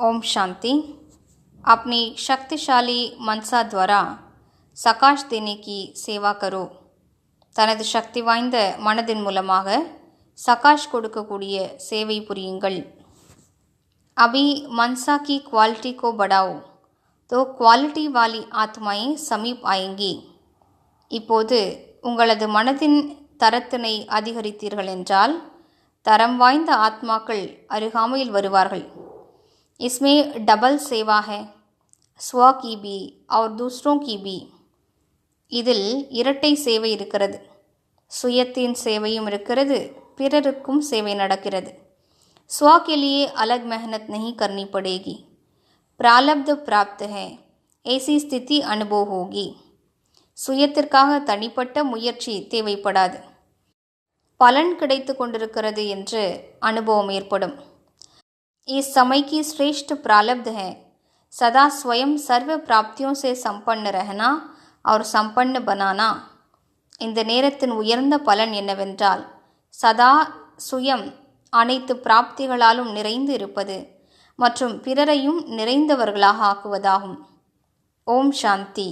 ओम शांति। अपनी शक्तिशाली मनसा द्वारा சகாஷ் देने की सेवा करो. தனது சக்தி வாய்ந்த மனதின் மூலமாக சகாஷ் கொடுக்கக்கூடிய சேவை புரியுங்கள். अभी मनसा की क्वालिटी को बढ़ाओ तो क्वालिटी वाली आत्माएं समीप आएंगी. இப்போது உங்களது மனதின் தரத்தினை அதிகரித்தீர்கள் என்றால் தரம் வாய்ந்த ஆத்மாக்கள் அருகாமையில் வருவார்கள். इसमें डबल सेवा है, स्व की भी और दूसरों की भी. இதில் இரட்டை சேவை இருக்கிறது. சுயத்தின் சேவையும் இருக்கிறது, பிறருக்கும் சேவை நடக்கிறது. स्व के लिए अलग मेहनत नहीं करनी पड़ेगी. प्रारब्ध प्राप्त है, ऐसी स्थिति अनुभव होगी. சுயத்திற்காக தனிப்பட்ட முயற்சி தேவைப்படாது, பலன் கிடைத்து கொண்டிருக்கிறது என்று அனுபவம் ஏற்படும். इस समय की श्रेष्ठ प्रारब्ध है सदा स्वयं सर्व प्राप्तियों से संपन्न रहना और संपन्न बनाना. இந்த நேரத்தின் உயர்ந்த பலன் என்னவென்றால் சதா சுயம் அனைத்து பிராப்திகளாலும் நிறைந்து இருப்பது மற்றும் பிறரையும் நிறைந்தவர்களாக ஆக்குவதாகும். ஓம் சாந்தி.